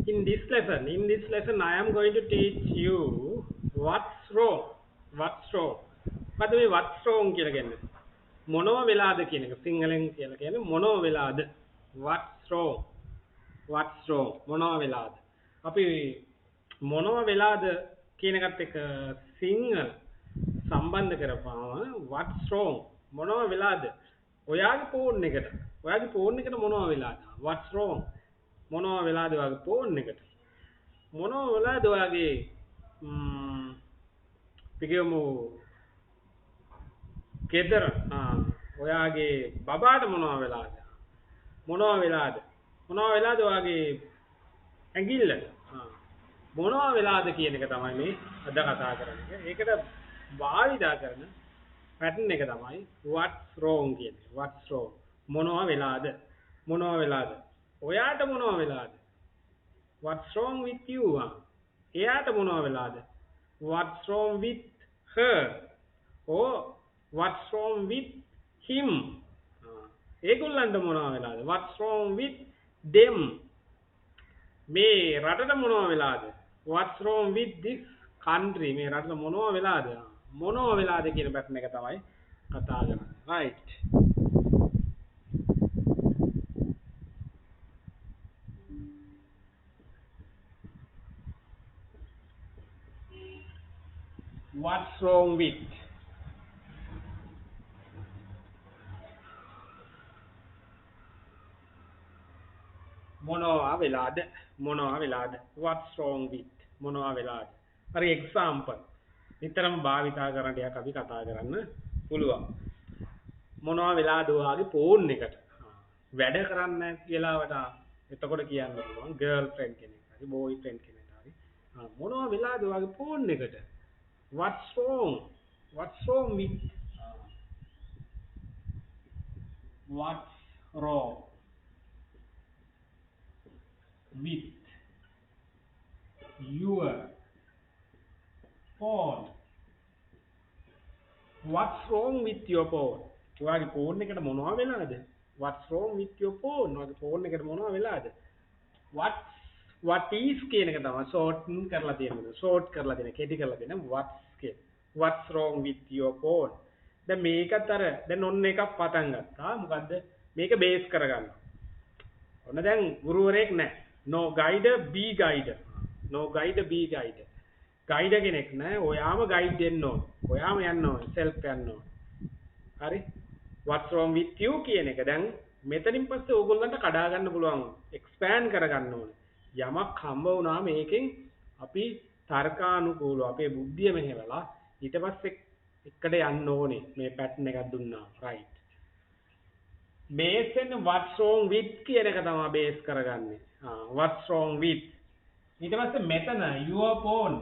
In this lesson, I am going to teach you what's wrong. What's wrong? But මේ what's wrong කියලා කියන්නේ මොනව වෙලාද කියන එක සිංහලෙන් කියලා කියන්නේ මොනව වෙලාද? What's wrong? What's wrong? මොනව වෙලාද? අපි මොනව වෙලාද කියන එකත් එක්ක සිංහල සම්බන්ධ කරපුවාම what's wrong? මොනව වෙලාද? ඔයාගේ ෆෝන් එකට මොනව වෙලාද? What's wrong? මොනව වෙලාද ඔයාගේ ෆෝන් එකට? මොනව වෙලාද ඔයාගේ පිටියමු ගෙදර ඔයාගේ බබාට මොනව වෙලාද? මොනව වෙලාද ඔයාගේ ඇඟිල්ල? මොනව වෙලාද කියන එක තමයි මේ අද කතා කරන්නේ. ඒකට භාවිතා කරන පැටර්න් එක තමයි what's wrong කියන්නේ. what's wrong? මොනව වෙලාද? ඔයාට මොනව වෙලාද? What's wrong with you? එයාට මොනව වෙලාද? What's wrong with her? or what's wrong with him? ඒගොල්ලන්ට මොනව වෙලාද? What's wrong with them? මේ රටට මොනව වෙලාද? What's wrong with this country? මේ රටට මොනව වෙලාද? කියන පැටර්න් එක තමයි කතා කරන්නේ. right. What's wrong with? මොනවා වෙලාද? What's wrong with? මොනවා වෙලාද? for example නිතරම භාවිතා කරන දෙයක් අපි කතා කරන්න පුළුවන්. මොනවා වෙලාද ඔයාගේ ෆෝන් එකට? වැඩ කරන්න කියලාවට එතකොට කියන්න පුළුවන් girl friend කෙනෙක් හරි boy friend කෙනෙක් හරි. මොනවා වෙලාද ඔයාගේ ෆෝන් එකට? What's wrong? What's wrong with? What's wrong with your phone? What's wrong with your phone? ඔයාගේ ෆෝන් එකට මොනවා වෙලාද? What's wrong with your phone? ඔයාගේ ෆෝන් එකට මොනවා වෙලාද? What is කියන එක තමයි shorten කරලා තියෙන්නේ. short කරලා තියෙන, කෙටි කරලා තියෙන what's කියන. What's wrong with your phone? දැන් මේකත් දැන් ඔන්න එකක් පටන් ගත්තා. මොකද්ද? මේක බේස් කරගන්න. ඔන්න දැන් ගුරුවරයෙක් නැහැ. No guider, be guider. No guider, be guider. guider කෙනෙක් නැහැ. ඔයාම guide දෙන්න ඕන. ඔයාම යන්න ඕන. self යන්න ඕන. හරි? What's wrong with you කියන එක දැන් මෙතනින් පස්සේ ඕගොල්ලන්ට කඩා ගන්න පුළුවන්. expand කරගන්න ඕනේ. යමක් හම්බ වුණා මේකෙන් අපි තර්කානුකූලව අපේ බුද්ධිය මෙහෙवला ඊට පස්සේ එකට යන්න ඕනේ මේ පැටර්න් එකක් දුන්නා right මේසෙන් what's wrong with කියන එක තමයි බේස් කරගන්නේ what's wrong with ඊට පස්සේ මෙතන your phone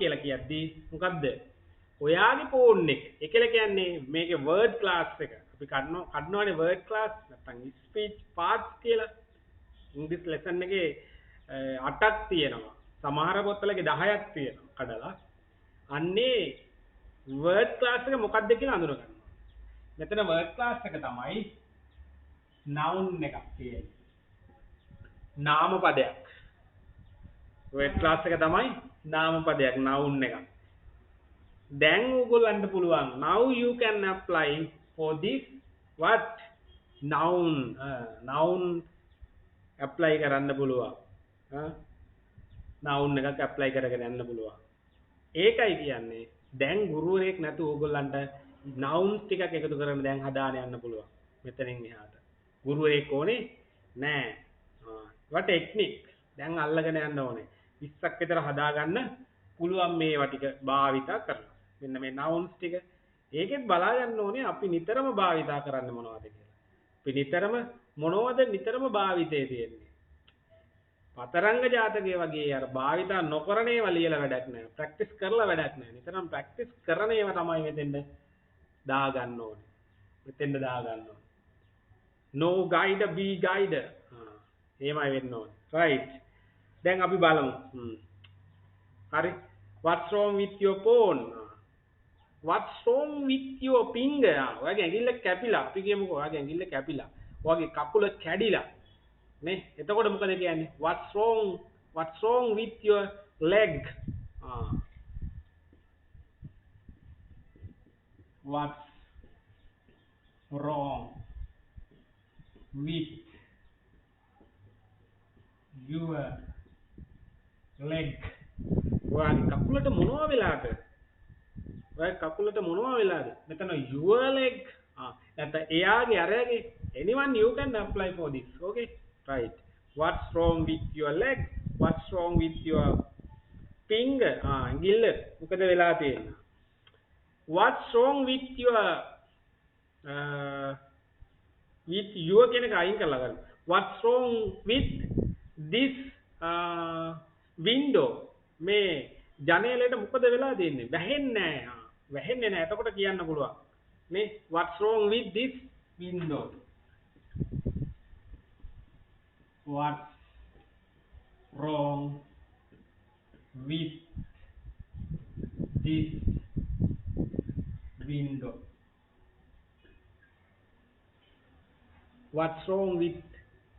කියලා කියද්දී මොකද්ද ඔයාගේ ෆෝන් එක ඒකල කියන්නේ මේකේ word class එක අපි කඩනවානේ word class නැත්නම් speech parts කියලා ඉංග්‍රීසි lesson එකේ 8ක් තියෙනවා සමහර පොත්වලගේ 10ක් තියෙනවා කඩලා අන්නේ word class එක මොකක්ද කියලා අඳුර ගන්න. මෙතන word class එක තමයි noun එකක් තියෙන්නේ. නාම පදයක්. word class එක තමයි නාම පදයක් noun එකක්. දැන් ඕගොල්ලන්ට පුළුවන් now you can apply for this what noun apply කරන්න පුළුවන් noun එකක් apply කරගෙන යන්න පුළුවන් ඒකයි කියන්නේ දැන් ගුරුවරයෙක් නැතු ඕගොල්ලන්ට nouns ටිකක් එකතු කරගෙන දැන් හදාන යන්න පුළුවන් මෙතනින් එහාට ගුරුවරයෙක් ඕනේ නෑ what technique දැන් අල්ලගෙන යන්න ඕනේ 20ක් විතර හදාගන්න පුළුවන් මේවා ටික භාවිතා කරලා මෙන්න මේ nouns ටික ඒකෙත් බලා ගන්න ඕනේ අපි නිතරම භාවිතා කරන්නේ මොනවද කියලා. අපි නිතරම භාවිතයේ තියෙන්නේ. පතරංග ජාතකයේ වගේ අර භාවිතා නොකරන ඒවා ලියලා වැඩක් නැහැ. ප්‍රැක්ටිස් කරලා වැඩක් නැහැ. නිතරම ප්‍රැක්ටිස් කරන ඒවා තමයි මෙතෙන්ද දා ගන්න ඕනේ. No guide be guide. එහෙමයි වෙන්න ඕනේ. right. දැන් අපි බලමු. හරි. What's wrong with your phone? What's wrong with your finger? ඔයාගේ ඇඟිල්ල කැපිලා. අපි කියමුකෝ ඔයාගේ ඇඟිල්ල කැපිලා. ඔයාගේ කකුල කැඩිලා. නේ එතකොට මොකද කියන්නේ what's wrong with your leg what's wrong with your leg ඔයාගේ කකුලට මොනවා වෙලාද ඔයාගේ කකුලට මොනවා වෙලාද මෙතන your leg නැත්නම් එයාගේ අරයාගේ anyone you can apply for this okay right what's wrong with your leg what's wrong with your finger ඇඟිල්ල මොකද වෙලා තියෙන්නේ what's wrong with your කියන එක අයින් කරලා ගන්න what's wrong with this window මේ ජනේලයට මොකද වෙලා දෙන්නේ වැහෙන්නේ නැහැ වැහෙන්නේ නැහැ එතකොට කියන්න පුළුවන් නේ what's wrong with this window what's wrong with this window what's wrong with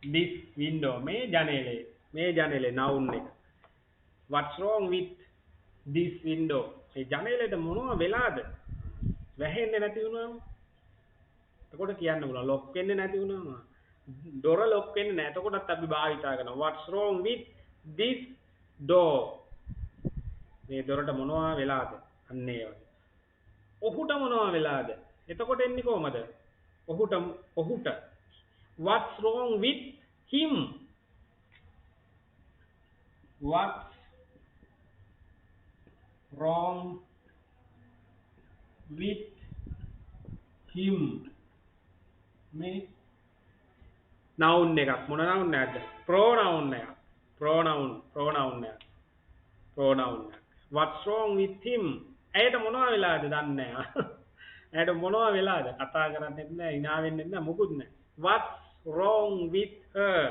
this window මේ ජනේලේ noun එක what's wrong with this window මේ ජනේලෙට මොනවා වෙලාද වැහෙන්නේ නැති වුණාම එතකොට කියන්න බුණා ලොක් වෙන්නේ නැති වුණාම දොර ලොක් වෙන්නේ නැහැ එතකොටත් අපි භාවිතා කරනවා what's wrong with this door මේ දොරට මොනවා වෙලාද අන්න ඒ වගේ ඔහුට මොනවා වෙලාද එතකොට එන්නේ කොහමද ඔහුට what's wrong with him what's wrong with him මේ noun එකක් මොන noun එකක්ද pronoun එකක් what's wrong with him ඇයට මොනවා වෙලාද දන්නේ නැහැ ඇයට මොනවා වෙලාද කතා කරන්නේ නැහැ hina වෙන්නේ නැහැ මොකුත් නැහැ what's wrong with her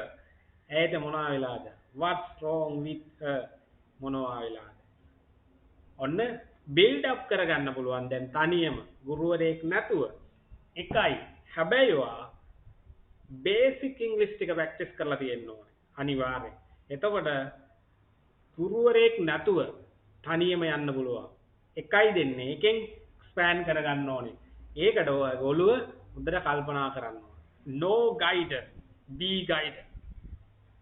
ඇයට මොනවා වෙලාද what's wrong with her මොනවා වෙලාද ඔන්න build up කරගන්න පුළුවන් දැන් තනියම ගුරුවරයෙක් නැතුව එකයි හැබැයි ඔයා basic english ටික practice කරලා තියෙන්න ඕනේ අනිවාර්යෙන් එතකොට ගුරුවරයෙක් නැතුව තනියම යන්න පුළුවන් එකයි දෙන්නේ එකෙන් expand කරගන්න ඕනේ ඒකට ඔය ඔළුව හොඳට කල්පනා කරන්න ඕනේ no guide be guide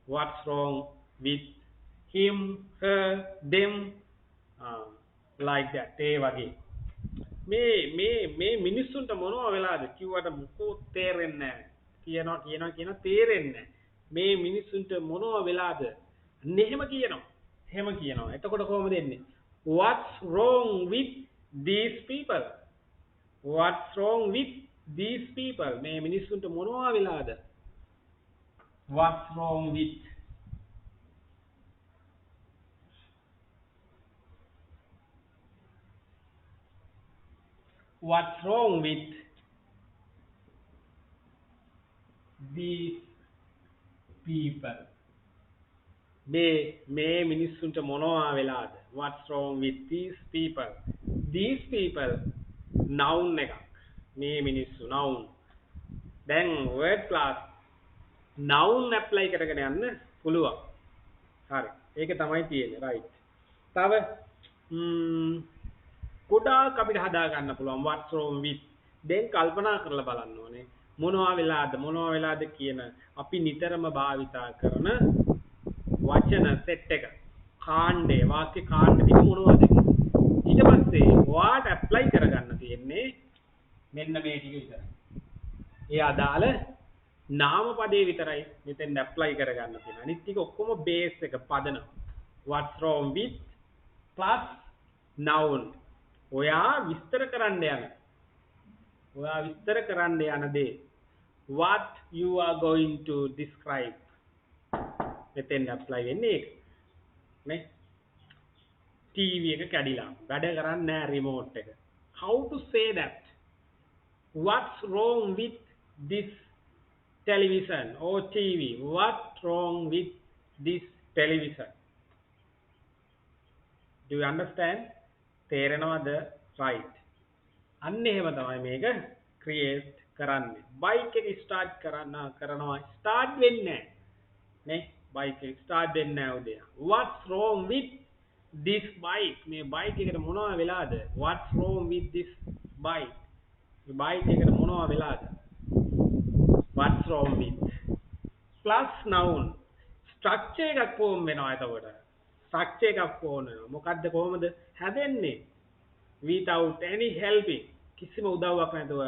what's wrong with him her them like that ඒ වගේ මේ මිනිස්සුන්ට මොනවා වෙලාද කිව්වට මොකෝ තේරෙන්නේ නැහැ කියන තේරෙන්නේ මේ මිනිස්සුන්ට මොනවා වෙලාද එහෙම කියනවා එතකොට කොහොමද එන්නේ what's wrong with these people what's wrong with these people මේ මිනිස්සුන්ට මොනවා වෙලාද what's wrong with what's wrong with these people මේ මිනිස්සුන්ට මොනවා වෙලාද what's wrong with these people noun එකක් මේ මිනිස්සු noun දැන් word class noun apply කරගෙන යන්න පුළුවන් හරි ඒක තමයි තියෙන්නේ right තව ගොඩාක් අපිට හදා ගන්න පුළුවන් what's wrong with දැන් කල්පනා කරලා බලන්න ඕනේ මොනවා වෙලාද කියන අපි නිතරම භාවිතා කරන වචන සෙට් එක කාණ්ඩේ වාක්‍ය කාණ්ඩ ටික මොනවද ඊට පස්සේ ඔයාට ඇප්ලයි කරගන්න තියෙන්නේ මෙන්න මේ ටික විතරයි ඒ අදාළ නාමපදේ විතරයි මෙතෙන් ඇප්ලයි කරගන්න තියෙන අනිත් ටික ඔක්කොම බේස් එක පදනම what's wrong with plus noun ඔයා විස්තර කරන්න යන දේ what you are going to describe මෙතෙන් apply වෙන්නේ ඒක නේ TV එක කැඩිලා වැඩ කරන්නේ නැහැ remote එක how to say that what's wrong with this television or TV what's wrong with this television do you understand තේරෙනවද right අන්න එහෙම තමයි මේක create කරන්නේ bike එක start කරනවා start වෙන්නේ නේ බයික් එක ස්ටාර්ට් වෙන්නේ නැහැ උදේ. What's wrong with this bike? මේ බයික් එකට මොනවා වෙලාද? What's wrong with this bike? මේ බයික් එකට මොනවා වෙලාද? What's wrong with? Plus noun. Structure එකක් form වෙනවා එතකොට. Structure එකක් form වෙනවා. මොකද්ද කොහොමද හැදෙන්නේ? Without any helping. කිසිම උදව්වක් නැතුව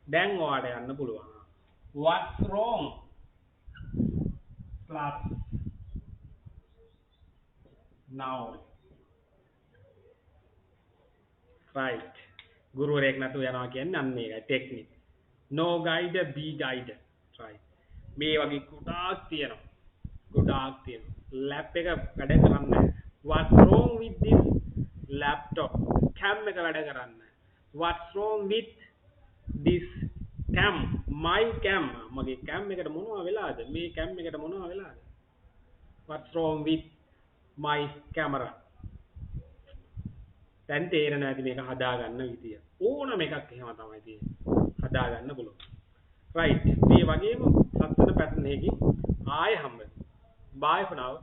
දැන් ඔයාලට යන්න පුළුවන්. What's wrong? Plus noun. Right. ගුරුවරයෙක් නැතුව යනවා කියන්නේ අන්න ඒකයි technique. No guide be guide. Right. මේ වගේ ගොඩාක් තියෙනවා. ලැප් එක වැඩ කරන්නේ නැහැ. What's wrong with this laptop? cam එක වැඩ කරන්නේ නැහැ. What's wrong with this cam? My cam. මගේ cam එකට මොනවා වෙලාද? මේ cam එකට මොනවා වෙලාද? What's wrong with my camera? දැන් තේරෙනවා ඇති මේක හදාගන්න විදිය. ඕනම එකක් එහෙම තමයි තියෙන්නේ. හදාගන්න පුළුවන්. right. මේ වගේම ලස්සන පැටර්න් එකකින් ආයෙ හම්බ වෙනවා. bye for now.